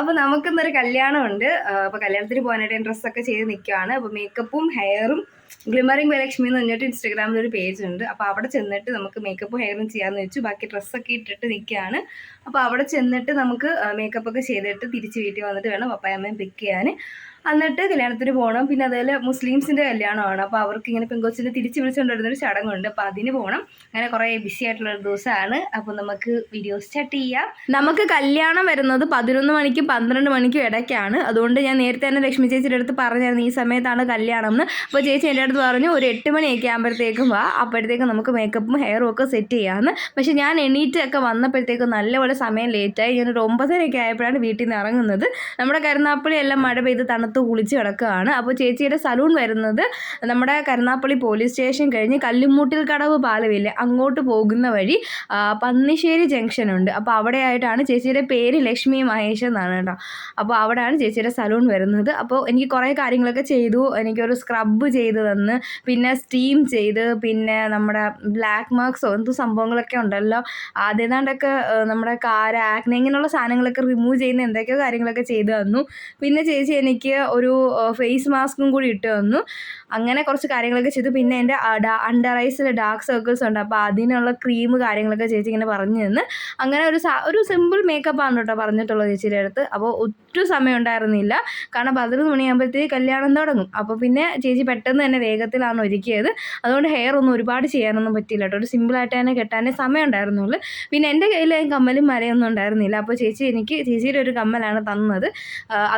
അപ്പോൾ നമുക്കിന്നൊരു കല്യാണമുണ്ട്. അപ്പോൾ കല്യാണത്തിന് പോകാനായിട്ട് ഞാൻ ഡ്രസ്സൊക്കെ ചെയ്ത് നിൽക്കുകയാണ്. അപ്പോൾ മേക്കപ്പും ഹെയറും ഗ്ലിമറിംഗ് ലക്ഷ്മി എന്ന് പറഞ്ഞിട്ട് ഇൻസ്റ്റാഗ്രാമിൽ ഒരു പേജ് ഉണ്ട്. അപ്പോൾ അവിടെ ചെന്നിട്ട് നമുക്ക് മേക്കപ്പും ഹെയറും ചെയ്യാമെന്ന് വെച്ചു. ബാക്കി ഡ്രസ്സൊക്കെ ഇട്ടിട്ട് നിൽക്കുകയാണ്. അപ്പോൾ അവിടെ ചെന്നിട്ട് നമുക്ക് മേക്കപ്പൊക്കെ ചെയ്തിട്ട് തിരിച്ച് വീട്ടിൽ വന്നിട്ട് വേണം പപ്പായമ്മയും പിക്ക് ചെയ്യാൻ. എന്നിട്ട് കല്യാണത്തിന് പോകണം. പിന്നെ അതുപോലെ മുസ്ലിംസിൻ്റെ കല്യാണമാണ്. അപ്പോൾ അവർക്ക് ഇങ്ങനെ പെങ്കൊച്ചിനെ തിരിച്ച് വിളിച്ചുകൊണ്ടിരുന്നൊരു ചടങ്ങുണ്ട്. അപ്പോൾ അതിന് പോകണം. അങ്ങനെ കുറേ ബിസി ആയിട്ടുള്ളൊരു ദിവസമാണ്. അപ്പോൾ നമുക്ക് വീഡിയോ സ്റ്റാർട്ട് ചെയ്യാം. നമുക്ക് കല്യാണം വരുന്നത് 11 മണിക്കും 12 മണിക്കും ഇടയ്ക്കാണ്. അതുകൊണ്ട് ഞാൻ നേരത്തെ തന്നെ ലക്ഷ്മി ചേച്ചിയുടെ അടുത്ത് പറഞ്ഞായിരുന്നു ഈ സമയത്താണ് കല്യാണം എന്ന്. അപ്പോൾ ചേച്ചി എൻ്റെ അടുത്ത് പറഞ്ഞു ഒരു 8 മണിയൊക്കെ ആകുമ്പോഴത്തേക്കും വാ, അപ്പോഴത്തേക്കും നമുക്ക് മേക്കപ്പും ഹെയറും ഒക്കെ സെറ്റ് ചെയ്യാമെന്ന്. പക്ഷേ ഞാൻ എണീറ്റൊക്കെ വന്നപ്പോഴത്തേക്കും നല്ലപോലെ സമയം ലേറ്റായി. ഞാനൊരു 9:30 ആയപ്പോഴാണ് വീട്ടിൽ നിന്ന് ഇറങ്ങുന്നത്. നമ്മുടെ കരുനാപ്പള്ളി എല്ലാം മഴ പെയ്ത് കുളിച്ച് കിടക്കുകയാണ്. അപ്പോൾ ചേച്ചിയുടെ സലൂൺ വരുന്നത് നമ്മുടെ കരുനാപ്പള്ളി പോലീസ് സ്റ്റേഷൻ കഴിഞ്ഞ് കല്ലുമൂട്ടിൽ കടവ് പാലമില്ലേ അങ്ങോട്ട് പോകുന്ന വഴി പന്നിശ്ശേരി ജംഗ്ഷൻ ഉണ്ട്. അപ്പോൾ അവിടെയായിട്ടാണ് ചേച്ചിയുടെ പേര് ലക്ഷ്മി മഹേഷ് എന്നാണ് കേട്ടോ. അപ്പോൾ അവിടെയാണ് ചേച്ചിയുടെ സലൂൺ വരുന്നത്. അപ്പോൾ എനിക്ക് കുറേ കാര്യങ്ങളൊക്കെ ചെയ്തു. എനിക്കൊരു സ്ക്രബ് ചെയ്ത് തന്ന്, പിന്നെ സ്റ്റീം ചെയ്ത്, പിന്നെ നമ്മുടെ ബ്ലാക്ക് മാർക്സോ എന്തോ സംഭവങ്ങളൊക്കെ ഉണ്ടല്ലോ, അതേതാണ്ടൊക്കെ നമ്മുടെ ആക്നെ ഇങ്ങനെയുള്ള സാധനങ്ങളൊക്കെ റിമൂവ് ചെയ്യുന്ന എന്തൊക്കെയോ കാര്യങ്ങളൊക്കെ ചെയ്തു തന്നു. പിന്നെ ചേച്ചി എനിക്ക് ഒരു ഫേസ് മാസ്കും കൂടി ഇട്ട് തന്നു. അങ്ങനെ കുറച്ച് കാര്യങ്ങളൊക്കെ ചെയ്തു. പിന്നെ എൻ്റെ അണ്ടർ ഐസിൽ ഡാർക്ക് സർക്കിൾസ് ഉണ്ട്. അപ്പോൾ അതിനുള്ള ക്രീം കാര്യങ്ങളൊക്കെ ചേച്ചി ഇങ്ങനെ പറഞ്ഞു തന്ന്. അങ്ങനെ ഒരു സിമ്പിൾ മേക്കപ്പാണ് കേട്ടോ പറഞ്ഞിട്ടുള്ളത് ചേച്ചിയുടെ അടുത്ത്. അപ്പോൾ ഒട്ടും സമയം ഉണ്ടായിരുന്നില്ല. കാരണം 11 മണിയാകുമ്പോഴത്തേക്ക് കല്യാണം തുടങ്ങും. അപ്പോൾ പിന്നെ ചേച്ചി പെട്ടെന്ന് തന്നെ വേഗത്തിലാണ് ഒരുക്കിയത്. അതുകൊണ്ട് ഹെയർ ഒന്നും ഒരുപാട് ചെയ്യാനൊന്നും പറ്റിയില്ല കേട്ടോ. ഒരു സിമ്പിളായിട്ട് തന്നെ കെട്ടാനേ സമയം ഉണ്ടായിരുന്നുള്ളൂ. പിന്നെ എൻ്റെ കയ്യിൽ കമ്മലും മരയൊന്നും ഉണ്ടായിരുന്നില്ല. അപ്പോൾ ചേച്ചി എനിക്ക് ചേച്ചിയുടെ ഒരു കമ്മലാണ് തന്നത്.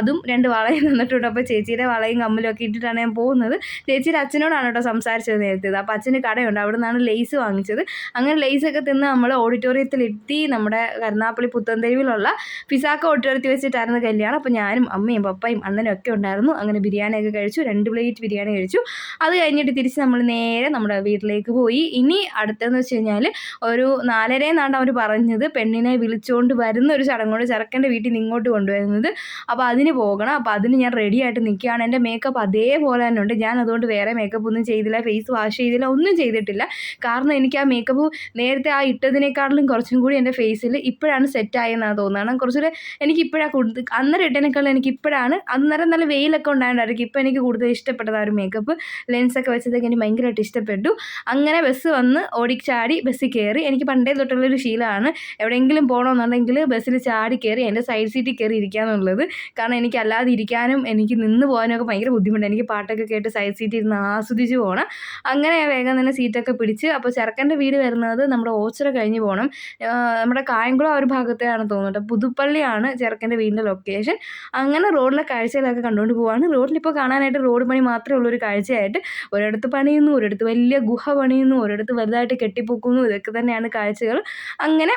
അതും 2 വളയും തന്നിട്ടുണ്ട്. അപ്പോൾ ചേച്ചിയുടെ വളയും കമ്മലും ഒക്കെ ഇട്ടിട്ടാണ് ഞാൻ പോകുന്നത്. ചേച്ചിയുടെ അച്ഛനോടാണ് കേട്ടോ സംസാരിച്ചത് നേരത്തെ. അപ്പോൾ അച്ഛന് കടയുണ്ട്, അവിടെ നിന്നാണ് ലേസ് വാങ്ങിച്ചത്. അങ്ങനെ ലേസൊക്കെ തിന്ന് നമ്മൾ ഓഡിറ്റോറിയത്തിലെത്തി. നമ്മുടെ കരുനാപ്പള്ളി പുത്തൻതെരുവിലുള്ള ഫിസാക്ക ഓഡിറ്റോറിയത്തിൽ വെച്ചിട്ടായിരുന്നു കല്യാണം. അപ്പോൾ ഞാനും അമ്മയും പപ്പയും അണ്ണനും ഒക്കെ ഉണ്ടായിരുന്നു. അങ്ങനെ ബിരിയാണിയൊക്കെ കഴിച്ചു. 2 പ്ലേറ്റ് ബിരിയാണി കഴിച്ചു. അത് കഴിഞ്ഞിട്ട് തിരിച്ച് നമ്മൾ നേരെ നമ്മുടെ വീട്ടിലേക്ക് പോയി. ഇനി അടുത്തതെന്ന് വെച്ച് കഴിഞ്ഞാൽ ഒരു 4:30 എന്നാണ് അവർ പറഞ്ഞത് പെണ്ണിനെ വിളിച്ചുകൊണ്ട് വരുന്ന ഒരു ചടങ്ങോട് ചെറുക്കൻ്റെ വീട്ടിൽ നിന്ന് ഇങ്ങോട്ട് കൊണ്ടുവരുന്നത്. അപ്പോൾ അതിന് പോകണം. അപ്പോൾ അതിന് ഞാൻ റെഡി ആയിട്ട് നിൽക്കുകയാണ്. എൻ്റെ മേക്കപ്പ് അതേപോലെ തന്നെ ഉണ്ട്. ഞാൻ അതുകൊണ്ട് വേറെ മേക്കപ്പ് ഒന്നും ചെയ്തില്ല, ഫേസ് വാഷ് ചെയ്തില്ല, ഒന്നും ചെയ്തിട്ടില്ല. കാരണം എനിക്ക് ആ മേക്കപ്പ് നേരത്തെ ആ ഇട്ടതിനേക്കാളും കുറച്ചും കൂടി എൻ്റെ ഫേസിൽ ഇപ്പോഴാണ് സെറ്റായെന്നാണ് തോന്നുന്നത്. കുറച്ചുകൂടെ എനിക്ക് ഇപ്പോഴാണ് അന്നേരം ഇട്ടതിനേക്കാളും എനിക്ക് ഇപ്പോഴാണ്, അന്നേരം നല്ല വെയിലൊക്കെ ഉണ്ടായിട്ടുണ്ടായിരിക്കും. ഇപ്പോൾ എനിക്ക് കൂടുതൽ ഇഷ്ടപ്പെട്ടത് ആ ഒരു മേക്കപ്പ്. ലെൻസൊക്കെ വെച്ചതൊക്കെ എനിക്ക് ഭയങ്കരമായിട്ട് ഇഷ്ടപ്പെട്ടു. അങ്ങനെ ബസ് വന്ന് ഓടിച്ചാടി ബസ്സിൽ കയറി. എനിക്ക് പണ്ടേ തൊട്ടുള്ളൊരു ശീലമാണ് എവിടെയെങ്കിലും പോകണമെന്നുണ്ടെങ്കിൽ ബസ്സിൽ ചാടി കയറി എൻ്റെ സൈഡ് സീറ്റിൽ കയറി ഇരിക്കാമെന്നുള്ളത്. കാരണം എനിക്ക് അല്ലാതെ ഇരിക്കാനും എനിക്ക് നിന്ന് പോകാനും ഒക്കെ ഭയങ്കര ബുദ്ധിമുട്ടാണ്. എനിക്ക് പാട്ടൊക്കെ കേട്ട് സൈഡ് സീറ്റിൽ ഇരുന്ന് ആസ്വദിച്ച് പോകണം. അങ്ങനെ വേഗം തന്നെ സീറ്റൊക്കെ പിടിച്ച്. അപ്പോൾ ചെറുക്കൻ്റെ വീട് വരുന്നത് നമ്മുടെ ഓച്ചിറ കഴിഞ്ഞ് പോകണം. നമ്മുടെ കായംകുളം ആ ഒരു ഭാഗത്തെയാണ് തോന്നുന്നത്. പുതുപ്പള്ളിയാണ് ചെറുക്കൻ്റെ വീടിൻ്റെ ലൊക്കേഷൻ. അങ്ങനെ റോഡിലെ കാഴ്ചകളൊക്കെ കണ്ടുകൊണ്ട് പോവാണ്. റോഡിലിപ്പോൾ കാണാനായിട്ട് റോഡ് പണി മാത്രമേ ഉള്ളൊരു കാഴ്ചയായിട്ട്. ഒരിടത്ത് പണിയുന്നു, ഒരിടത്ത് വലിയ ഗുഹ പണിയുന്നു, ഒരിടത്ത് വലുതായിട്ട് കെട്ടിപ്പൊക്കുന്നു. ഇതൊക്കെ തന്നെയാണ് കാഴ്ചകൾ. അങ്ങനെ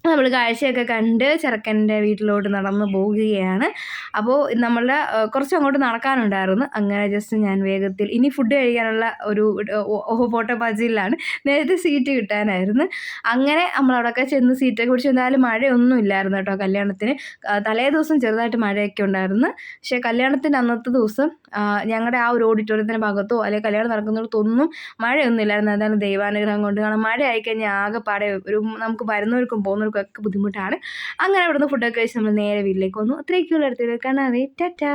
നമ്മൾ കാഴ്ചയൊക്കെ കണ്ട് ചെറുക്കൻ്റെ വീട്ടിലോട്ട് നടന്ന് പോവുകയാണ്. അപ്പോൾ നമ്മളുടെ കുറച്ച് അങ്ങോട്ട് നടക്കാനുണ്ടായിരുന്നു. അങ്ങനെ ജസ്റ്റ് ഞാൻ വേഗത്തിൽ ഇനി ഫുഡ് കഴിക്കാനുള്ള ഒരു ഫോട്ടോ പാച്ചിലാണ്. നേരത്തെ സീറ്റ് കിട്ടാനായിരുന്നു. അങ്ങനെ നമ്മളവിടെയൊക്കെ ചെന്ന് സീറ്റൊക്കെ പിടിച്ച്. എന്തായാലും മഴയൊന്നും ഇല്ലായിരുന്നു കേട്ടോ കല്യാണത്തിന്. തലേ ദിവസം ചെറുതായിട്ട് മഴയൊക്കെ ഉണ്ടായിരുന്നു. പക്ഷേ കല്യാണത്തിൻ്റെ അന്നത്തെ ദിവസം ഞങ്ങളുടെ ആ ഒരു ഓഡിറ്റോറിയത്തിൻ്റെ ഭാഗത്തോ അല്ലെങ്കിൽ കല്യാണം നടക്കുന്നിടത്തൊന്നും മഴയൊന്നും ഇല്ലായിരുന്നു. എന്തായാലും ദൈവാനുഗ്രഹം കൊണ്ട്. കാരണം മഴ ആയിക്കഴിഞ്ഞാൽ ആകെപ്പാടെ ഒരു നമുക്ക് വരുന്നവർക്കും പോകുന്നവർക്കും ഒക്കെ ബുദ്ധിമുട്ടാണ്. അങ്ങനെ അവിടുന്ന് ഫുഡൊക്കെ കഴിച്ച് നമ്മൾ നേരെ വീട്ടിലേക്ക് വന്നു. അത്രയൊക്കെയുള്ള അടുത്തേക്ക് കാണാവേ. ടാറ്റാ.